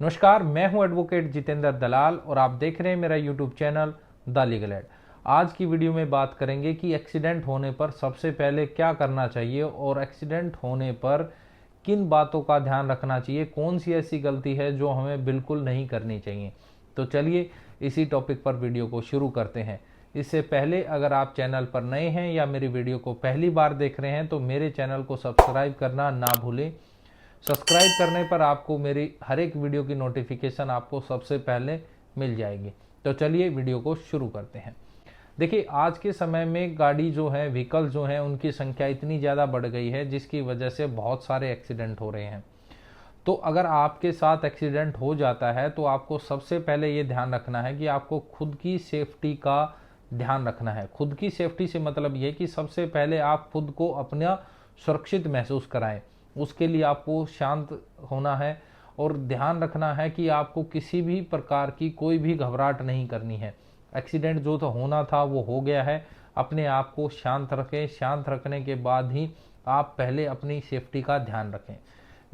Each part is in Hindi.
नमस्कार, मैं हूं एडवोकेट जितेंद्र दलाल और आप देख रहे हैं मेरा YouTube channel the legal aid. आज की वीडियो में बात करेंगे कि एक्सीडेंट होने पर सबसे पहले क्या करना चाहिए और एक्सीडेंट होने पर किन बातों का ध्यान रखना चाहिए, कौन सी ऐसी गलती है जो हमें बिल्कुल नहीं करनी चाहिए। तो चलिए इसी टॉपिक पर वीडियो को शुरू करते हैं। इससे पहले अगर आप चैनल पर नए हैं या मेरी वीडियो को पहली बार देख रहे हैं तो मेरे चैनल को सब्सक्राइब करना ना भूलें। सब्सक्राइब करने पर आपको मेरी हर एक वीडियो की नोटिफिकेशन आपको सबसे पहले मिल जाएगी। तो चलिए वीडियो को शुरू करते हैं। देखिए, आज के समय में गाड़ी जो है, व्हीकल जो है, उनकी संख्या इतनी ज़्यादा बढ़ गई है जिसकी वजह से बहुत सारे एक्सीडेंट हो रहे हैं। तो अगर आपके साथ एक्सीडेंट हो जाता है तो आपको सबसे पहले ये ध्यान रखना है कि आपको खुद की सेफ्टी का ध्यान रखना है। खुद की सेफ्टी से मतलब ये कि सबसे पहले आप खुद को अपना सुरक्षित महसूस कराएं। उसके लिए आपको शांत होना है और ध्यान रखना है कि आपको किसी भी प्रकार की कोई भी घबराहट नहीं करनी है। एक्सीडेंट जो तो होना था वो हो गया है। अपने आप को शांत रखें। शांत रखने के बाद ही आप पहले अपनी सेफ्टी का ध्यान रखें।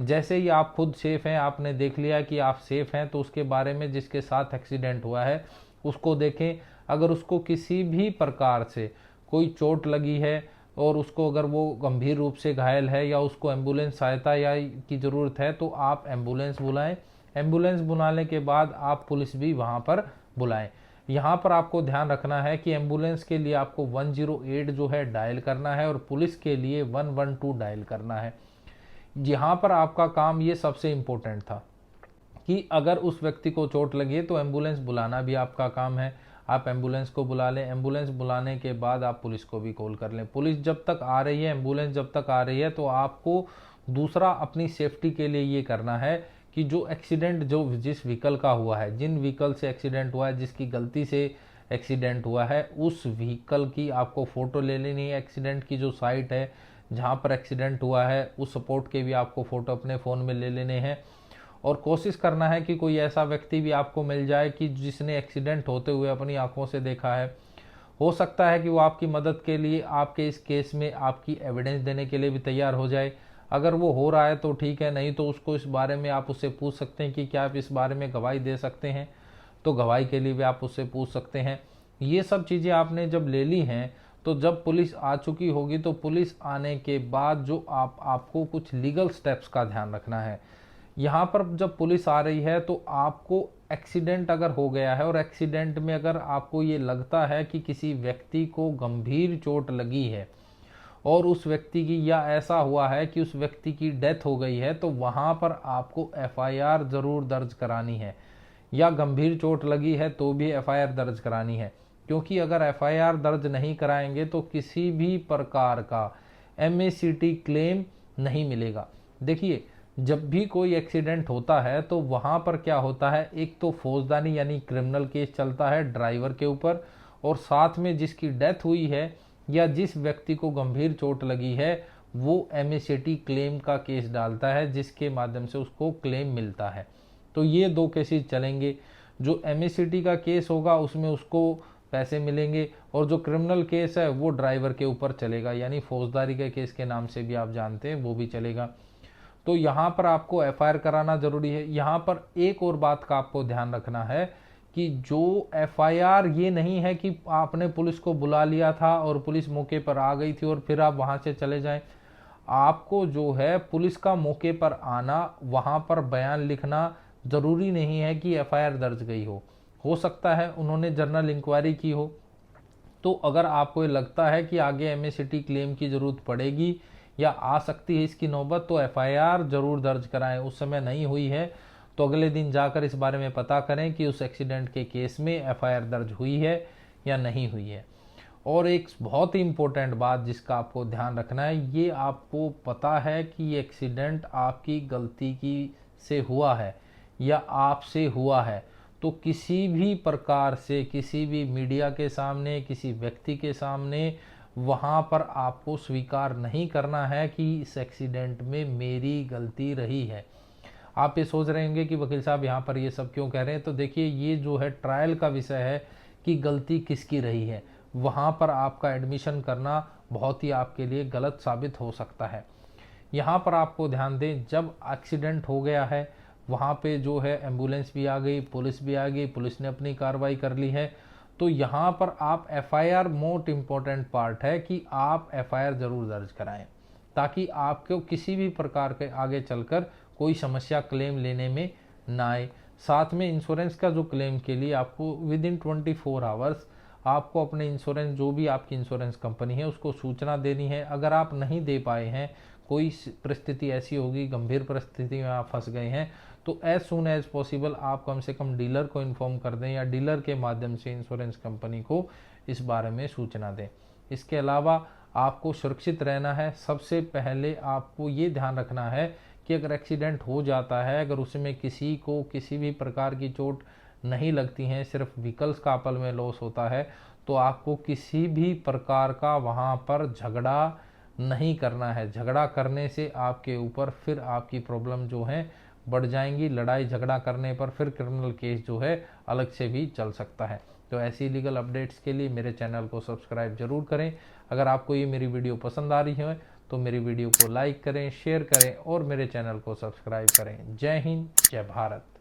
जैसे ही आप खुद सेफ हैं, आपने देख लिया कि आप सेफ हैं, तो उसके बारे में जिसके साथ एक्सीडेंट हुआ है उसको देखें। अगर उसको किसी भी प्रकार से कोई चोट लगी है और उसको अगर वो गंभीर रूप से घायल है या उसको एम्बुलेंस सहायता या की ज़रूरत है तो आप एम्बुलेंस बुलाएं। एम्बुलेंस बुलाने के बाद आप पुलिस भी वहाँ पर बुलाएं। यहाँ पर आपको ध्यान रखना है कि एम्बुलेंस के लिए आपको 108 जो है डायल करना है और पुलिस के लिए 112 डायल करना है। यहाँ पर आपका काम ये सबसे इम्पोर्टेंट था कि अगर उस व्यक्ति को चोट लगी है तो एम्बुलेंस बुलाना भी आपका काम है। आप एम्बुलेंस को बुला लें। एम्बुलेंस बुलाने के बाद आप पुलिस को भी कॉल कर लें। पुलिस जब तक आ रही है, एम्बुलेंस जब तक आ रही है, तो आपको दूसरा अपनी सेफ्टी के लिए ये करना है कि जो एक्सीडेंट जो जिस व्हीकल का हुआ है, जिन व्हीकल से एक्सीडेंट हुआ है, जिसकी गलती से एक्सीडेंट हुआ है, उस व्हीकल की आपको फ़ोटो ले लेनी है। एक्सीडेंट की जो साइट है जहाँ पर एक्सीडेंट हुआ है उस स्पॉट के भी आपको फ़ोटो अपने फ़ोन में ले लेने हैं और कोशिश करना है कि कोई ऐसा व्यक्ति भी आपको मिल जाए कि जिसने एक्सीडेंट होते हुए अपनी आंखों से देखा है। हो सकता है कि वो आपकी मदद के लिए आपके इस केस में आपकी एविडेंस देने के लिए भी तैयार हो जाए। अगर वो हो रहा है तो ठीक है, नहीं तो उसको इस बारे में आप उससे पूछ सकते हैं कि क्या आप इस बारे में गवाही दे सकते हैं, तो गवाही के लिए भी आप उससे पूछ सकते हैं। ये सब चीज़ें आपने जब ले ली हैं तो जब पुलिस आ चुकी होगी तो पुलिस आने के बाद जो आपको कुछ लीगल स्टेप्स का ध्यान रखना है। यहाँ पर जब पुलिस आ रही है तो आपको एक्सीडेंट अगर हो गया है और एक्सीडेंट में अगर आपको ये लगता है कि किसी व्यक्ति को गंभीर चोट लगी है और उस व्यक्ति की या ऐसा हुआ है कि उस व्यक्ति की डेथ हो गई है, तो वहाँ पर आपको एफआईआर ज़रूर दर्ज करानी है। या गंभीर चोट लगी है तो भी एफआईआर दर्ज करानी है, क्योंकि अगर एफआईआर दर्ज नहीं कराएंगे तो किसी भी प्रकार का एमएसीटी क्लेम नहीं मिलेगा। देखिए, जब भी कोई एक्सीडेंट होता है तो वहाँ पर क्या होता है, एक तो फौजदारी यानी क्रिमिनल केस चलता है ड्राइवर के ऊपर और साथ में जिसकी डेथ हुई है या जिस व्यक्ति को गंभीर चोट लगी है वो एमएसीटी क्लेम का केस डालता है, जिसके माध्यम से उसको क्लेम मिलता है। तो ये दो केसेस चलेंगे। जो एमएसीटी का केस होगा उसमें उसको पैसे मिलेंगे और जो क्रिमिनल केस है वो ड्राइवर के ऊपर चलेगा, यानी फौजदारी के केस के नाम से भी आप जानते हैं, वो भी चलेगा। तो यहाँ पर आपको एफआईआर कराना जरूरी है। यहाँ पर एक और बात का आपको ध्यान रखना है कि जो एफआईआर ये नहीं है कि आपने पुलिस को बुला लिया था और पुलिस मौके पर आ गई थी और फिर आप वहाँ से चले जाएं। आपको जो है पुलिस का मौके पर आना, वहाँ पर बयान लिखना, ज़रूरी नहीं है कि एफआईआर दर्ज गई हो सकता है उन्होंने जर्नल इंक्वायरी की हो। तो अगर आपको ये लगता है कि आगे एमएसीटी क्लेम की ज़रूरत पड़ेगी या आ सकती है इसकी नौबत, तो एफआईआर ज़रूर दर्ज कराएं। उस समय नहीं हुई है तो अगले दिन जाकर इस बारे में पता करें कि उस एक्सीडेंट के केस में एफआईआर दर्ज हुई है या नहीं हुई है। और एक बहुत ही इम्पोर्टेंट बात जिसका आपको ध्यान रखना है, ये आपको पता है कि ये एक्सीडेंट आपकी गलती की से हुआ है या आपसे हुआ है, तो किसी भी प्रकार से किसी भी मीडिया के सामने, किसी व्यक्ति के सामने वहाँ पर आपको स्वीकार नहीं करना है कि इस एक्सीडेंट में मेरी गलती रही है। आप ये सोच रहे होंगे कि वकील साहब यहाँ पर ये सब क्यों कह रहे हैं, तो देखिए, ये जो है ट्रायल का विषय है कि गलती किसकी रही है। वहाँ पर आपका एडमिशन करना बहुत ही आपके लिए गलत साबित हो सकता है। यहाँ पर आपको ध्यान दें, जब एक्सीडेंट हो गया है वहाँ पे जो है एम्बुलेंस भी आ गई, पुलिस भी आ गई, पुलिस ने अपनी कार्रवाई कर ली है। तो यहाँ पर आप एफआईआर, मोस्ट इम्पॉर्टेंट पार्ट है कि आप एफआईआर ज़रूर दर्ज कराएं, ताकि आपको किसी भी प्रकार के आगे चलकर कोई समस्या क्लेम लेने में ना आए। साथ में इंश्योरेंस का जो क्लेम के लिए आपको विद इन 24 आवर्स आपको अपने इंश्योरेंस, जो भी आपकी इंश्योरेंस कंपनी है, उसको सूचना देनी है। अगर आप नहीं दे पाए हैं, कोई परिस्थिति ऐसी होगी, गंभीर परिस्थिति में आप फंस गए हैं, तो एज सुन एज पॉसिबल आप कम से कम डीलर को इन्फॉर्म कर दें या डीलर के माध्यम से इंश्योरेंस कंपनी को इस बारे में सूचना दें। इसके अलावा आपको सुरक्षित रहना है। सबसे पहले आपको ये ध्यान रखना है कि अगर एक्सीडेंट हो जाता है, अगर उसमें किसी को किसी भी प्रकार की चोट नहीं लगती हैं, सिर्फ व्हीकल्स का आपल में लॉस होता है, तो आपको किसी भी प्रकार का वहाँ पर झगड़ा नहीं करना है। झगड़ा करने से आपके ऊपर फिर आपकी प्रॉब्लम जो है बढ़ जाएंगी। लड़ाई झगड़ा करने पर फिर क्रिमिनल केस जो है अलग से भी चल सकता है। तो ऐसी लीगल अपडेट्स के लिए मेरे चैनल को सब्सक्राइब जरूर करें। अगर आपको ये मेरी वीडियो पसंद आ रही है तो मेरी वीडियो को लाइक करें, शेयर करें और मेरे चैनल को सब्सक्राइब करें। जय हिंद, जय भारत।